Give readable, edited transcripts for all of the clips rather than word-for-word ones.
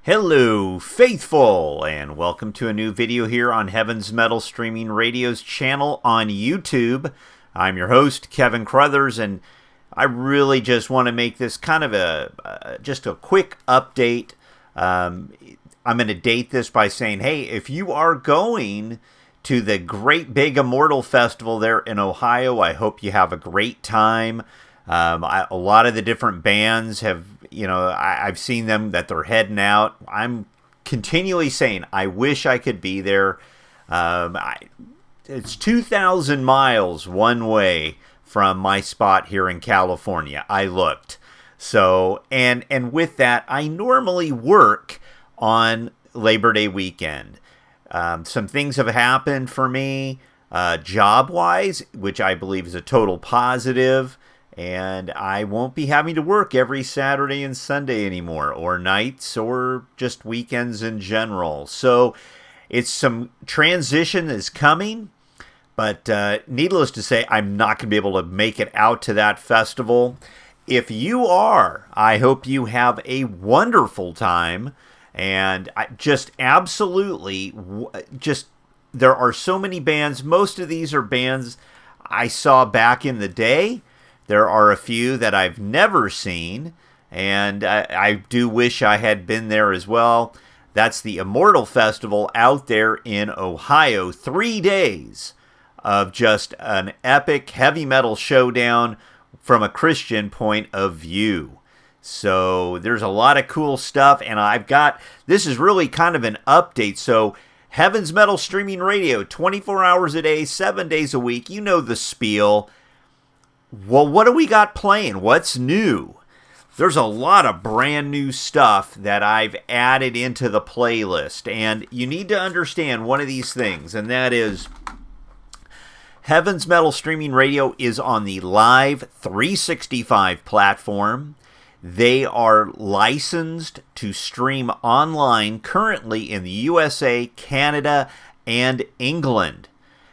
Hello, faithful, and welcome to a new video here on Heaven's Metal Streaming Radio's channel on YouTube. I'm your host, Keven Crothers, and I really just want to make this kind of just a quick update. I'm going to date this by saying, hey, if you are going to the Great Big Immortal Festival there in Ohio, I hope you have a great time. A lot of the different bands have, I've seen them that they're heading out. I'm continually saying, I wish I could be there. It's 2,000 miles one way from my spot here in California. I looked. So, and with that, I normally work on Labor Day weekend. Some things have happened for me, job-wise, which I believe is a total positive. And I won't be having to work every Saturday and Sunday anymore, or nights, or just weekends in general. So it's some transition is coming, but needless to say, I'm not going to be able to make it out to that festival. If you are, I hope you have a wonderful time. And just absolutely, there are so many bands. Most of these are bands I saw back in the day. There are a few that I've never seen, and I do wish I had been there as well. That's the Immortal Festival out there in Ohio. 3 days of just an epic heavy metal showdown from a Christian point of view. So there's a lot of cool stuff, and this is really kind of an update. So Heaven's Metal Streaming Radio, 24 hours a day, 7 days a week. You know the spiel. Well, what do we got playing? What's new? There's a lot of brand new stuff that I've added into the playlist. And you need to understand one of these things, and that is Heaven's Metal Streaming Radio is on the Live 365 platform. They are licensed to stream online currently in the USA, Canada, and England.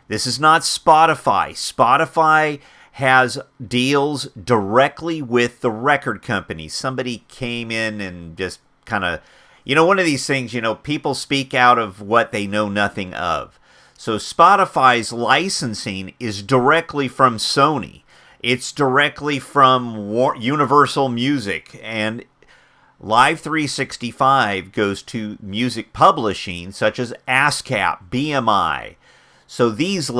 This is not Spotify. Spotify has deals directly with the record companies. Somebody came in and just kind of, one of these things, people speak out of what they know nothing of. So Spotify's licensing is directly from Sony. It's directly from Universal Music. And Live 365 goes to music publishing, such as ASCAP, BMI. So these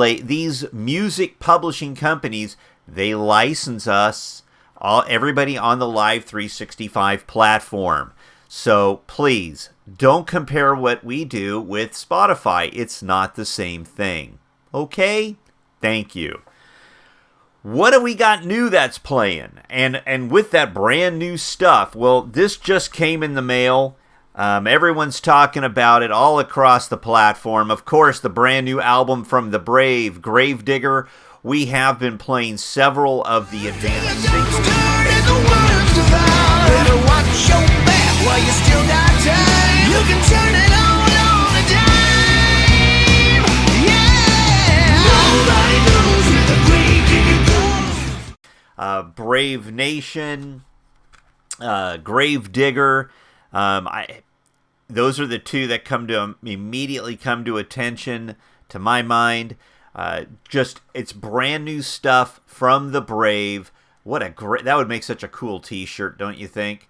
music publishing companies, they license us, everybody on the Live 365 platform. So please, don't compare what we do with Spotify. It's not the same thing. Okay? Thank you. What do we got new that's playing? And with that brand new stuff, well, this just came in the mail. Everyone's talking about it all across the platform. Of course, the brand new album from The Brave, Gravedigger. We have been playing several of the advanced singles. Brave Nation, Gravedigger. Those are the two that immediately come to attention to my mind. It's brand new stuff from The Brave. That would make such a cool t-shirt, don't you think?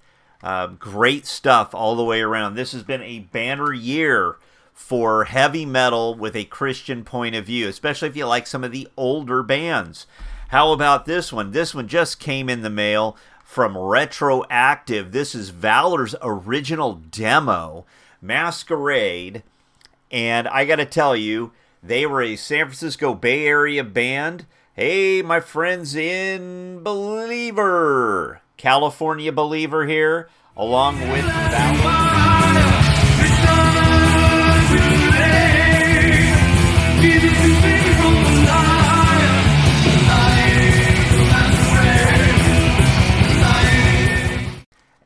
Great stuff all the way around. This has been a banner year for heavy metal with a Christian point of view, especially if you like some of the older bands. How about this one? This one just came in the mail from Retroactive. This is Valor's original demo, Masquerade. And I got to tell you, they were a San Francisco Bay Area band. Hey, my friends in Believer, California Believer here, along with Valor.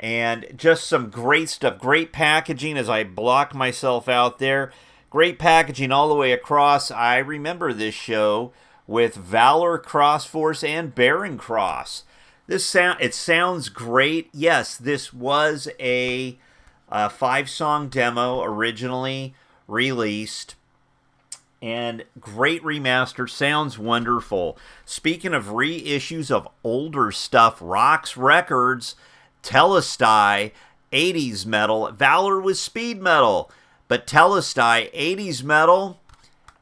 And just some great stuff, great packaging as I block myself out there. Great packaging all the way across. I remember this show with Valor, Crossforce, and Baron Cross. It sounds great. Yes, this was a A 5-song demo originally released. And great remaster, sounds wonderful. Speaking of reissues of older stuff, Rox Records, Telestai, 80s metal. Valor was speed metal, but Telestai, 80s metal,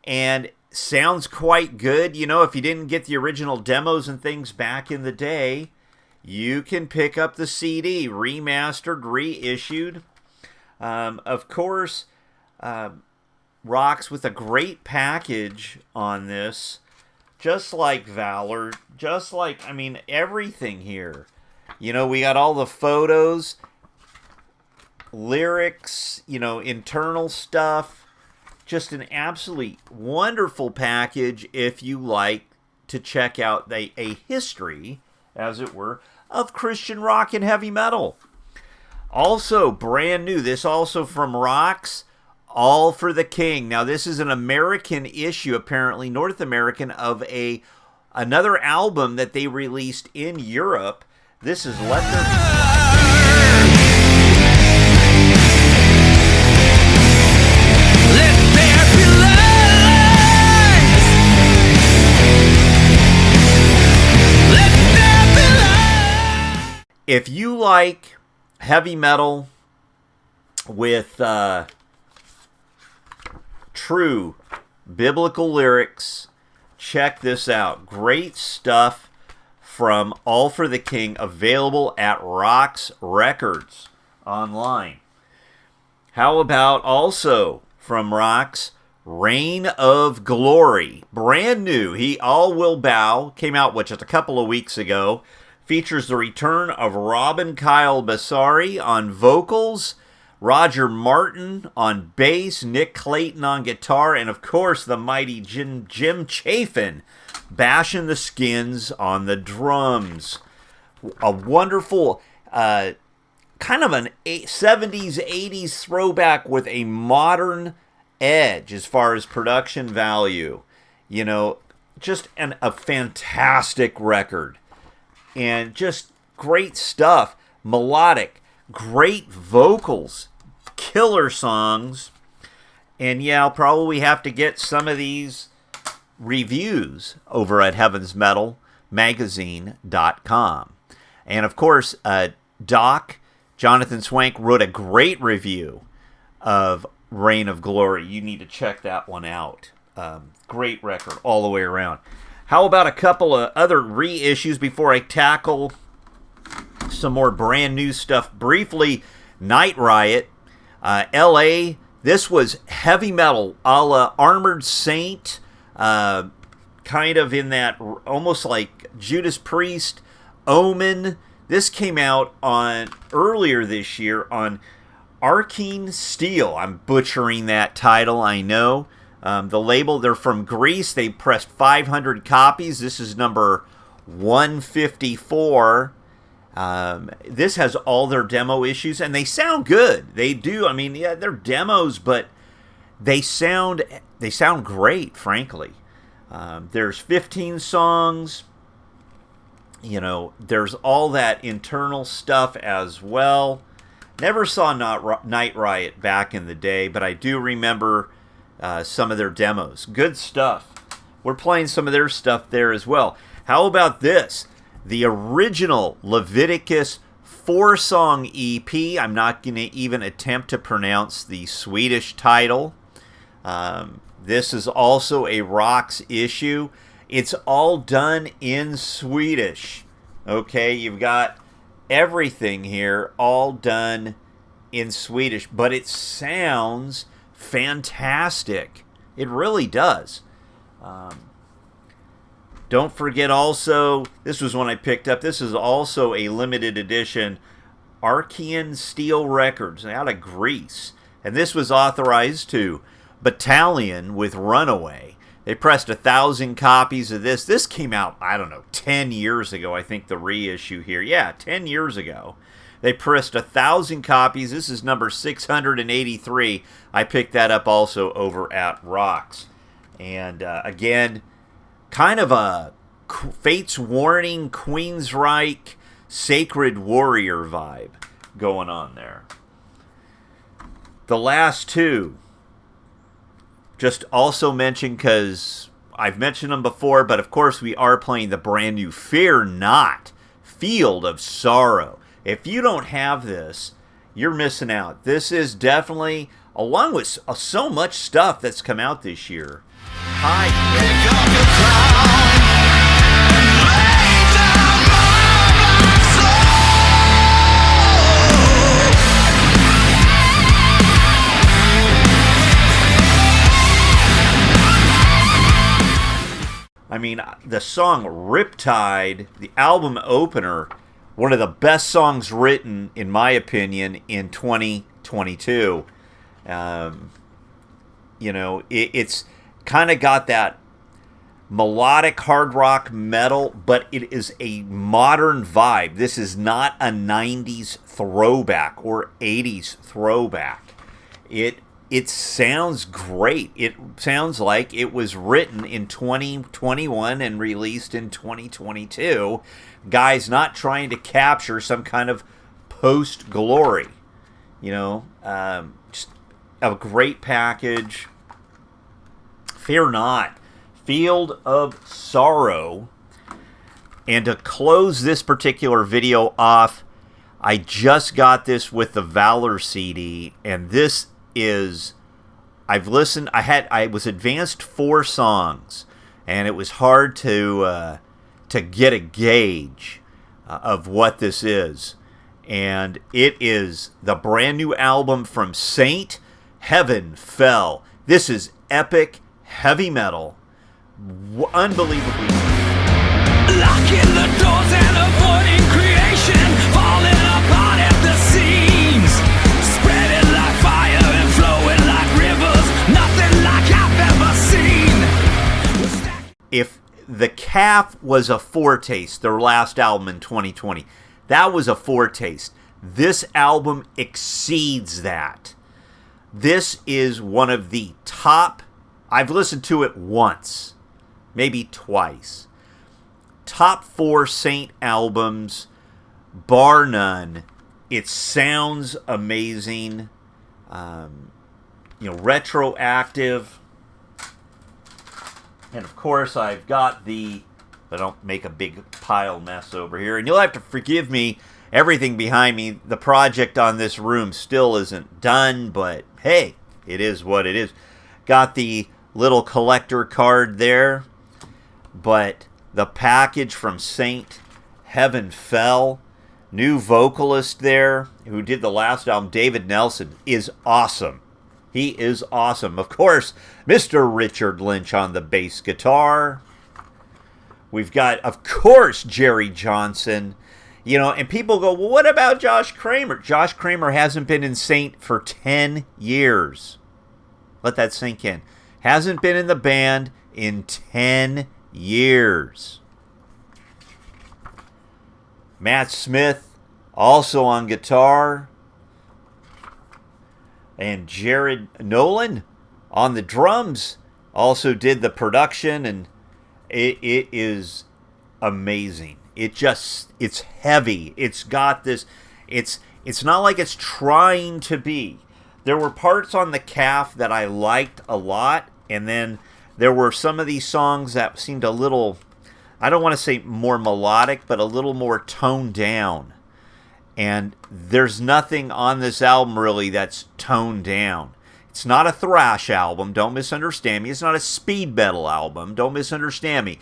and sounds quite good. You know, if you didn't get the original demos and things back in the day, you can pick up the CD, remastered, reissued. Of course, Rox with a great package on this, just like Valor, just like, I mean, everything here. You know, we got all the photos, lyrics, you know, internal stuff. Just an absolutely wonderful package if you like to check out a history, as it were, of Christian rock and heavy metal. Also, brand new, this also from Rox, All for the King. Now, this is an American issue, apparently North American, of another album that they released in Europe. This is Let There Be Light. Let there be light. If you like heavy metal with true biblical lyrics, check this out. Great stuff from All for the King, available at Rox Records online. How about also from Rox, Reign of Glory, brand new. All Will Bow came out just a couple of weeks ago. Features the return of Robin Kyle Basari on vocals, Roger Martin on bass, Nick Clayton on guitar, and of course the mighty Jim Chafin bashing the skins on the drums. A wonderful, kind of an 70s, 80s throwback with a modern edge as far as production value. You know, just a fantastic record. And just great stuff. Melodic, great vocals, killer songs. And yeah, I'll probably have to get some of these reviews over at heavensmetalmagazine.com. And of course, Doc, Jonathan Swank, wrote a great review of Reign of Glory. You need to check that one out. Great record all the way around. How about a couple of other reissues before I tackle some more brand new stuff briefly? Night Riot, LA. This was heavy metal a la Armored Saint, kind of in that almost like Judas Priest, Omen. This came out earlier this year on Arcane Steel. I'm butchering that title, I know. The label, they're from Greece. They pressed 500 copies. This is number 154. This has all their demo issues, and they sound good. They do. I mean, yeah, they're demos, but they sound great, frankly. There's 15 songs. You know, there's all that internal stuff as well. Never saw Night Riot back in the day, but I do remember some of their demos. Good stuff. We're playing some of their stuff there as well. How about this? The original Leviticus 4-song EP. I'm not going to even attempt to pronounce the Swedish title. This is also a Rox issue. It's all done in Swedish. Okay, you've got everything here all done in Swedish, but it sounds fantastic. It really does. Don't forget also, this was one I picked up. This is also a limited edition Arcane Steel Records out of Greece. And this was authorized to Battalion with Runaway. They pressed 1,000 copies of this. This came out, I don't know, 10 years ago, I think the reissue here. Yeah, 10 years ago. They pressed 1,000 copies. This is number 683. I picked that up also over at Rox. And again, kind of a Fate's Warning, Queensryche, Sacred Warrior vibe going on there. The last two, just also mention because I've mentioned them before, but of course we are playing the brand new Fear Not, Field of Sorrow. If you don't have this, you're missing out. This is definitely, along with so much stuff that's come out this year. I mean, the song Riptide, the album opener, one of the best songs written, in my opinion, in 2022. It's kind of got that melodic hard rock metal, but it is a modern vibe. This is not a 90s throwback or 80s throwback. It sounds great. It sounds like it was written in 2021 and released in 2022. Guys not trying to capture some kind of post-glory. Just a great package. Fear Not, Field of Sorrow. And to close this particular video off, I just got this with the Valor CD, and this is, I've listened, I was advanced 4 songs, and it was hard to get a gauge of what this is. And it is the brand new album from Saint, Heaven Fell. This is epic heavy metal, unbelievably. Locking the doors and avoiding creation, falling apart at the seams, spreading like fire and flowing like rivers, nothing like I've ever seen. If The Calf was a foretaste, their last album in 2020, that was a foretaste. This album exceeds that. This is one of the top, I've listened to it once, maybe twice. Top 4 Saint albums, bar none. It sounds amazing. Retroactive. And of course, I've got I don't make a big pile mess over here. And you'll have to forgive me, everything behind me. The project on this room still isn't done, but hey, it is what it is. Got the little collector card there. But the package from Saint, Heaven Fell, new vocalist there who did the last album, David Nelson, is awesome. He is awesome. Of course, Mr. Richard Lynch on the bass guitar. We've got, of course, Jerry Johnson. And people go, well, what about Josh Kramer? Josh Kramer hasn't been in Saint for 10 years. Let that sink in. Hasn't been in the band in 10 years. Matt Smith, also on guitar. And Jared Nolan on the drums, also did the production, and it is amazing. It's heavy. It's got this, it's not like it's trying to be. There were parts on The Calf that I liked a lot, and then there were some of these songs that seemed a little, I don't want to say more melodic, but a little more toned down. And there's nothing on this album really that's toned down. It's not a thrash album, don't misunderstand me. It's not a speed metal album, don't misunderstand me.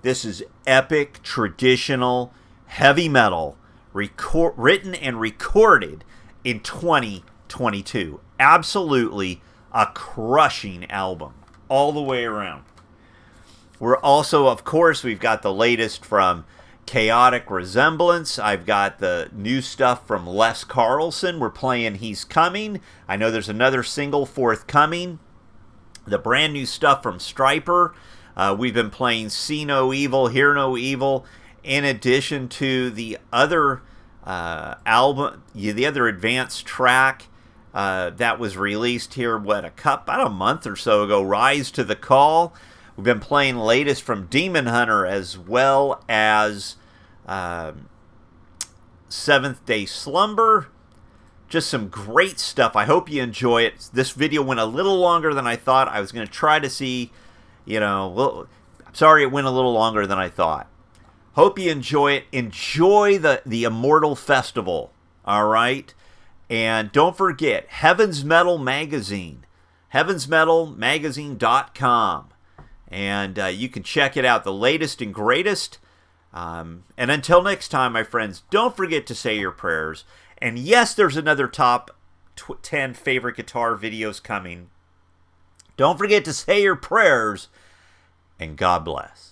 This is epic, traditional, heavy metal, written and recorded in 2022. Absolutely a crushing album, all the way around. We're also, of course, we've got the latest from Chaotic Resemblance. I've got the new stuff from Les Carlson. We're playing He's Coming. I know there's another single forthcoming. The brand new stuff from Stryper. We've been playing See No Evil, Hear No Evil, in addition to the other album, the other advanced track that was released here, about a month or so ago, Rise to the Call. We've been playing latest from Demon Hunter, as well as Seventh Day Slumber, just some great stuff. I hope you enjoy it. This video went a little longer than I thought. I was going to try to see, well, I'm sorry it went a little longer than I thought. Hope you enjoy it. Enjoy the Immortal Festival, all right? And don't forget, Heaven's Metal Magazine, heavensmetalmagazine.com. And you can check it out, the latest and greatest. And until next time, my friends, don't forget to say your prayers. And yes, there's another top 10 favorite guitar videos coming. Don't forget to say your prayers, and God bless.